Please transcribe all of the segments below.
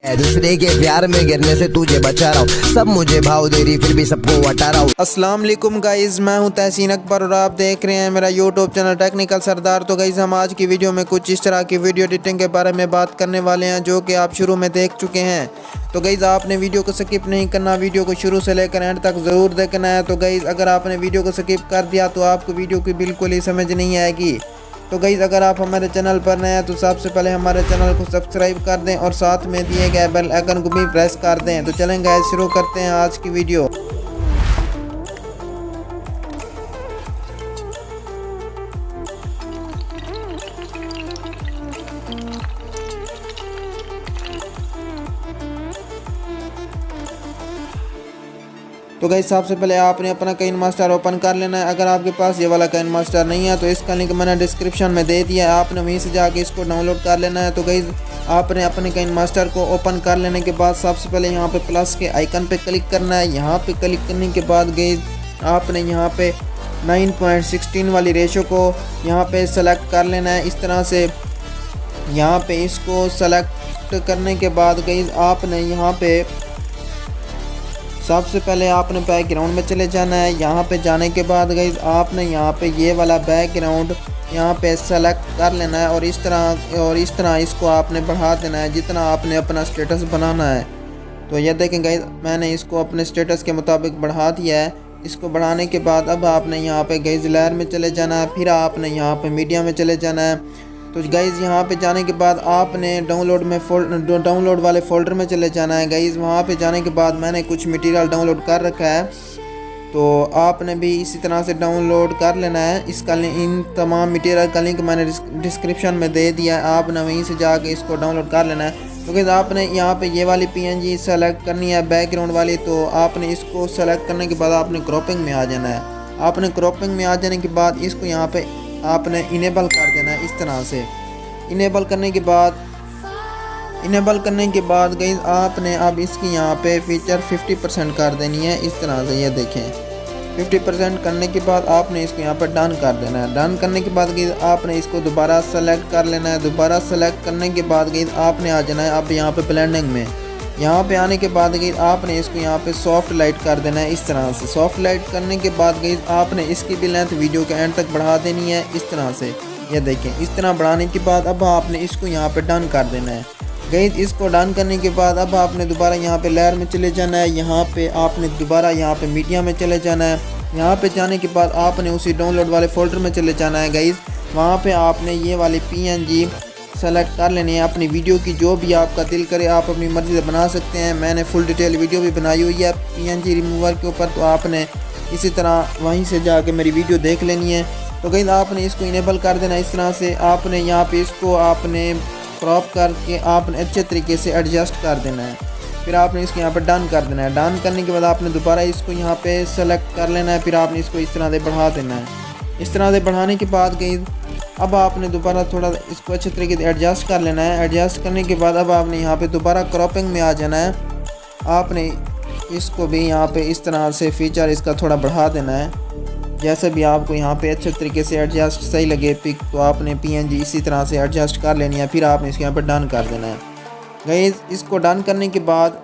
दूसरे के प्यार में गिरने से तुझे बचा रहा हूँ, सब मुझे भाव दे रही फिर भी सबको हटा रहा हूँ। अस्सलाम वालेकुम गाइज़, मैं हूं तहसीन अकबर और आप देख रहे हैं मेरा यूट्यूब चैनल टेक्निकल सरदार। तो गाइज़ हम आज की वीडियो में कुछ इस तरह की वीडियो एडिटिंग के बारे में बात करने वाले हैं जो कि आप शुरू में देख चुके हैं। तो गाइज़ आपने वीडियो को स्किप नहीं करना, वीडियो को शुरू से लेकर एंड तक ज़रूर देखना है। तो गाइज़ अगर आपने वीडियो को स्किप कर दिया तो आपको वीडियो की बिल्कुल ही समझ नहीं आएगी। तो गाइज़ अगर आप हमारे चैनल पर नए हैं तो सबसे पहले हमारे चैनल को सब्सक्राइब कर दें और साथ में दिए गए बेल आइकन को भी प्रेस कर दें। तो चलें गाइज़ शुरू करते हैं आज की वीडियो। तो गाइस सबसे पहले आपने अपना काइन मास्टर ओपन कर लेना है। अगर आपके पास ये वाला काइन मास्टर नहीं है तो इसका लिंक मैंने डिस्क्रिप्शन में दे दिया है, आपने वहीं से जाके इसको डाउनलोड कर लेना है। तो गाइस आपने अपने काइन मास्टर को ओपन कर लेने के बाद सबसे पहले यहाँ पे प्लस के आइकन पे क्लिक करना है। यहाँ पे क्लिक करने के बाद गाइस आपने यहाँ पे 9.16 वाली रेशो को यहाँ पे सेलेक्ट कर लेना है। इस तरह से यहाँ पे इसको सेलेक्ट करने के बाद गाइस आपने यहाँ पे सबसे पहले आपने बैकग्राउंड में चले जाना है। यहाँ पे जाने के बाद गाइस आपने यहाँ पे ये वाला बैकग्राउंड यहाँ पे सेलेक्ट कर लेना है और इस तरह इसको आपने बढ़ा देना है जितना आपने अपना स्टेटस बनाना है। तो ये देखें गाइस मैंने इसको अपने स्टेटस के मुताबिक बढ़ा दिया है। इसको बढ़ाने के बाद अब आपने यहाँ पे गाइस लेयर में चले जाना है, फिर आपने यहाँ पे मीडिया में चले जाना है। तो गाइज़ यहाँ पे जाने के बाद आपने डाउनलोड वाले फ़ोल्डर में चले जाना है। गाइज़ वहाँ पे जाने के बाद मैंने कुछ मटेरियल डाउनलोड कर रखा है, तो आपने भी इसी तरह से डाउनलोड कर लेना है। इसका इन तमाम मटेरियल का लिंक मैंने डिस्क्रिप्शन में दे दिया है, आपने वहीं से जाके इसको डाउनलोड कर लेना है। तो गाइज़ आपने यहाँ पे ये वाली PNG सेलेक्ट करनी है बैकग्राउंड वाली। तो आपने इसको सेलेक्ट करने के बाद आपने क्रॉपिंग में आ जाना है। आपने क्रॉपिंग में आ जाने के बाद इसको यहाँ पे आपने इनेबल कर देना है। इस तरह से इनेबल करने के बाद गाइस आपने अब इसकी यहाँ पे फीचर 50% कर देनी है। इस तरह से ये देखें 50% करने के बाद आपने इसको यहाँ पर डन कर देना है। डन करने के बाद गाइस आपने इसको दोबारा सेलेक्ट कर लेना है। दोबारा सेलेक्ट करने के बाद गाइस आपने आ जाना है अब यहाँ पे ब्लेंडिंग में। यहाँ पे आने के बाद गाइस आपने इसको यहाँ पे सॉफ्ट लाइट कर देना है। इस तरह से सॉफ्ट लाइट करने के बाद गाइस आपने इसकी भी लेंथ वीडियो के एंड तक बढ़ा देनी है। इस तरह से ये देखें, इस तरह बढ़ाने के बाद अब आपने इसको यहाँ पे डन कर देना है। गाइस इसको डन करने के बाद अब आपने दोबारा यहाँ पे लेयर में चले जाना है। यहाँ पे आपने दोबारा यहाँ पे मीडिया में चले जाना है। यहाँ पे जाने के बाद आपने उसी डाउनलोड वाले फोल्डर में चले जाना है। गाइस वहाँ पे आपने ये वाली PNG सेलेक्ट कर लेनी है। अपनी वीडियो की जो भी आपका दिल करे आप अपनी मर्ज़ी से बना सकते हैं। मैंने फुल डिटेल वीडियो भी बनाई हुई है PNG रिमूवर के ऊपर, तो आपने इसी तरह वहीं से जाके मेरी वीडियो देख लेनी है। तो गाइस आपने इसको इनेबल कर देना है। इस तरह से आपने यहाँ पे इसको आपने क्रॉप करके आपने अच्छे तरीके से एडजस्ट कर देना है। फिर आपने इसको यहाँ पर डन कर देना है। डन करने के बाद आपने दोबारा इसको यहाँ पे सेलेक्ट कर लेना है। फिर आपने इसको इस तरह से बढ़ा देना है। इस तरह से बढ़ाने के बाद गाइस अब आपने दोबारा थोड़ा इसको अच्छे तरीके से एडजस्ट कर लेना है। एडजस्ट करने के बाद अब आपने यहाँ पे दोबारा क्रॉपिंग में आ जाना है। आपने इसको भी यहाँ पे इस तरह से फीचर इसका थोड़ा बढ़ा देना है। जैसे भी आपको यहाँ पे अच्छे तरीके से एडजस्ट सही लगे पिक, तो आपने PNG इसी तरह से एडजस्ट कर लेनी है। फिर आपने इसके यहाँ पे डन कर देना है। गाइस इसको डन करने के बाद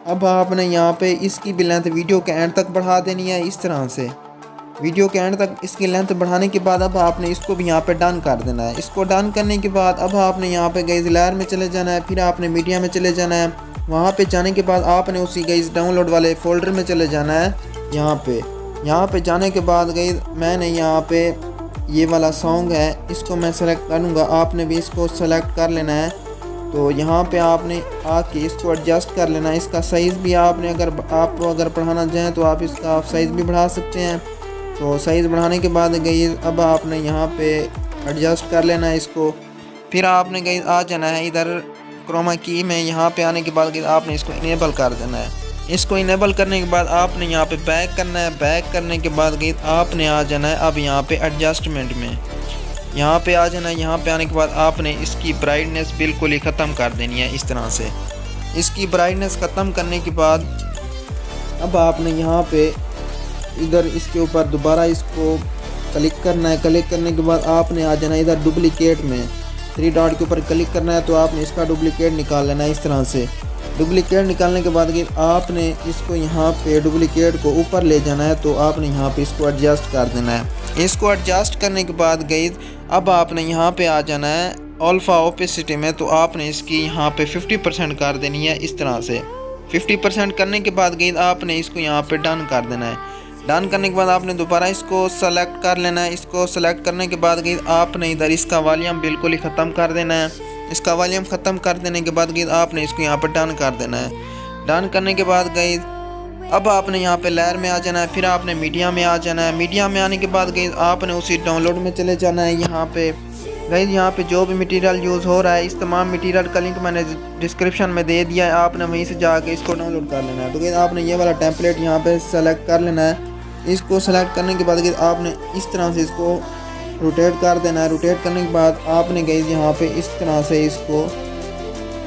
अब आपने यहाँ पे इसकी भी लेंथ वीडियो के एंड तक बढ़ा देनी है। इस तरह से वीडियो के एंड तक इसकी लेंथ बढ़ाने के बाद अब आपने इसको भी यहाँ पे डन कर देना है। इसको डन करने के बाद अब आपने यहाँ पे गाइस लेयर में चले जाना है। फिर आपने मीडिया में चले जाना है। वहाँ पे जाने के बाद आपने उसी गाइस डाउनलोड वाले फोल्डर में चले जाना है। यहाँ पे जाने के बाद गाइस मैंने यहाँ पे ये वाला सॉन्ग है इसको मैं सेलेक्ट करूँगा, आपने भी इसको सेलेक्ट कर लेना है। तो यहाँ पे आपने आके इसको एडजस्ट कर लेना है। इसका साइज़ भी आपने अगर बढ़ाना चाहें तो आप इसका साइज़ भी बढ़ा सकते हैं। तो साइज़ बढ़ाने के बाद गाइस अब आपने यहाँ पे एडजस्ट कर लेना है इसको। फिर आपने गाइस आ जाना है इधर क्रोमा की में। यहाँ पे आने के बाद गाइस आपने इसको इनेबल कर देना है। इसको इनेबल करने के बाद आपने यहाँ पे बैक करना है। बैक करने के बाद गाइस आपने आ जाना है अब यहाँ पे एडजस्टमेंट में। यहाँ पे आ जाना है। यहाँ पे आने के बाद आपने इसकी ब्राइटनेस बिल्कुल ही ख़त्म कर देनी है। इस तरह से इसकी ब्राइटनेस ख़त्म करने के बाद अब आपने यहाँ पे इधर इसके ऊपर दोबारा इसको क्लिक करना है। क्लिक करने के बाद आपने आ जाना है इधर डुप्लीकेट में। थ्री डॉट के ऊपर क्लिक करना है तो आपने इसका डुप्लीकेट निकाल लेना है इस तरह से। डुप्लीकेट निकालने के बाद आपने इसको यहाँ पे डुप्लीकेट को ऊपर ले जाना है तो आपने यहाँ पे इसको एडजस्ट कर देना है। इसको एडजस्ट करने के बाद गाइस अब आपने यहाँ पे आ जाना है अल्फा ओपेसिटी में, तो आपने इसकी यहाँ पे 50% कर देनी है इस तरह से। 50% करने के बाद गाइस आपने इसको यहाँ पे डन कर देना है। डन करने के बाद आपने दोबारा इसको सेलेक्ट कर लेना है। इसको सेलेक्ट करने के बाद गाइस आपने इधर इसका वॉल्यूम बिल्कुल ही ख़त्म कर देना है। इसका वॉल्यूम ख़त्म कर देने के बाद गाइस आपने इसको यहाँ पर डन कर देना है। डन करने के बाद गाइस अब आपने यहाँ पे लेयर में आ जाना है, फिर आपने मीडिया में आ जाना है। मीडिया में आने के बाद गाइस आपने उसी डाउनलोड में चले जाना है। यहाँ पे गाइस यहाँ पे जो भी मटेरियल यूज़ हो रहा है इस तमाम मटेरियल का लिंक मैंने डिस्क्रिप्शन में दे दिया है, आपने वहीं से जाके इसको डाउनलोड कर लेना है। तो गाइस आपने ये वाला टेम्पलेट यहाँ पे सेलेक्ट कर लेना है। इसको सेलेक्ट करने के बाद गाइस आपने इस तरह से इसको रोटेट कर देना है। रोटेट करने के बाद आपने गाइस यहाँ पे इस तरह से इसको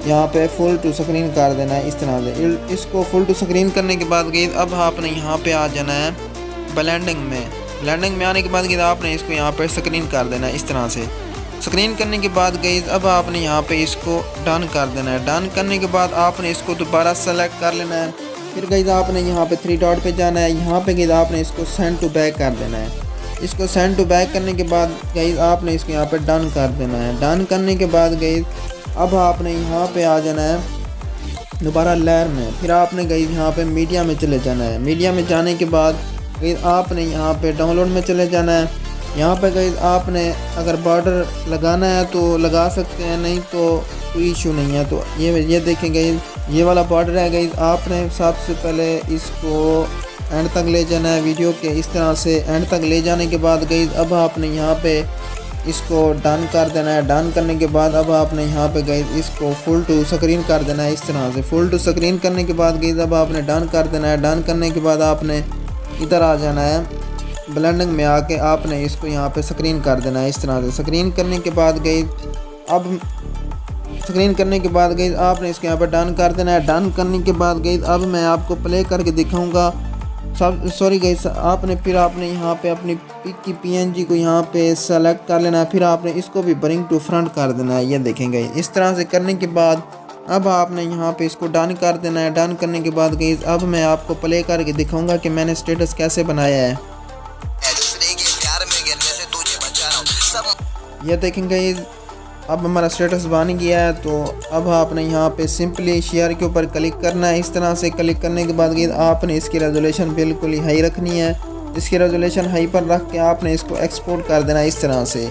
यहाँ पे फुल टू स्क्रीन कर देना है इस तरह से। इसको फुल टू स्क्रीन करने के बाद गाइस अब आपने यहाँ पे आ जाना है ब्लेंडिंग में। ब्लेंडिंग में आने के बाद गाइस आपने इसको यहाँ पे स्क्रीन कर देना है इस तरह से। स्क्रीन करने के बाद गाइस अब आपने यहाँ पे इसको डन कर देना है। डन करने के बाद आपने इसको दोबारा सेलेक्ट कर लेना है। फिर गाइस आपने यहाँ पे थ्री डॉट पे जाना है। यहाँ पे गाइस आपने इसको सेंड टू बैक कर देना है। इसको सेंड टू बैक करने के बाद गाइस आपने इसको यहाँ पे डन कर देना है। डन करने के बाद गाइस अब आपने यहाँ पे आ जाना है दोबारा लेयर में। फिर आपने गाइस यहाँ पे मीडिया में चले जाना है। मीडिया में जाने के बाद गाइस आपने यहाँ पे डाउनलोड में चले जाना है। यहाँ पे गाइस आपने अगर बॉर्डर लगाना है तो लगा सकते हैं, नहीं तो कोई इशू नहीं है। तो ये देखें गाइस ये वाला बॉर्डर है गाइस। आपने सबसे पहले इसको एंड तक ले जाना है वीडियो के इस तरह से। एंड तक ले जाने के बाद गाइस अब आपने यहाँ पे इसको डन कर देना है। डन करने के बाद अब आपने यहाँ पे गाइस इसको फुल टू स्क्रीन कर देना है इस तरह से। फुल टू स्क्रीन करने के बाद गाइस अब आपने डन कर देना है। डन करने के बाद आपने इधर आ जाना है ब्लेंडिंग में आके आपने इसको यहाँ पे स्क्रीन कर देना है इस तरह से। स्क्रीन करने के बाद गाइस अब स्क्रीन करने के बाद गाइस आपने इसको यहाँ पे डन कर देना है। डन करने के बाद गाइस अब मैं आपको प्ले करके दिखाऊंगा। सॉरी गाइस आपने फिर आपने यहाँ पे अपनी पिक की पीएनजी को यहाँ पे सेलेक्ट कर लेना है। फिर आपने इसको भी ब्रिंग टू फ्रंट कर देना है। ये देखेंगे इस तरह से करने के बाद अब आपने यहाँ पे इसको डन कर देना है। डन करने के बाद गाइस अब मैं आपको प्ले करके दिखाऊंगा कि मैंने स्टेटस कैसे बनाया है। ये देखेंगे अब हमारा स्टेटस बन गया है। तो अब आपने यहाँ पे सिंपली शेयर के ऊपर क्लिक करना है। इस तरह से क्लिक करने के बाद आपने इसकी रेजोल्यूशन बिल्कुल ही हाई रखनी है। इसकी रेजोल्यूशन हाई पर रख के आपने इसको एक्सपोर्ट कर देना है इस तरह से।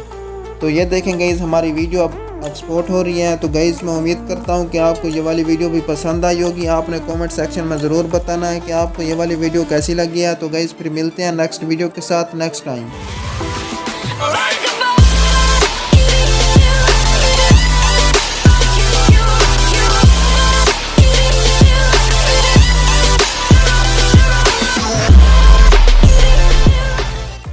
तो ये देखें गाइस हमारी वीडियो अब एक्सपोर्ट हो रही है। तो गाइस मैं उम्मीद करता हूँ कि आपको ये वाली वीडियो भी पसंद आई होगी। आपने कमेंट सेक्शन में ज़रूर बताना है कि आपको ये वाली वीडियो कैसी लगी है। तो गाइस फिर मिलते हैं नेक्स्ट वीडियो के साथ नेक्स्ट टाइम।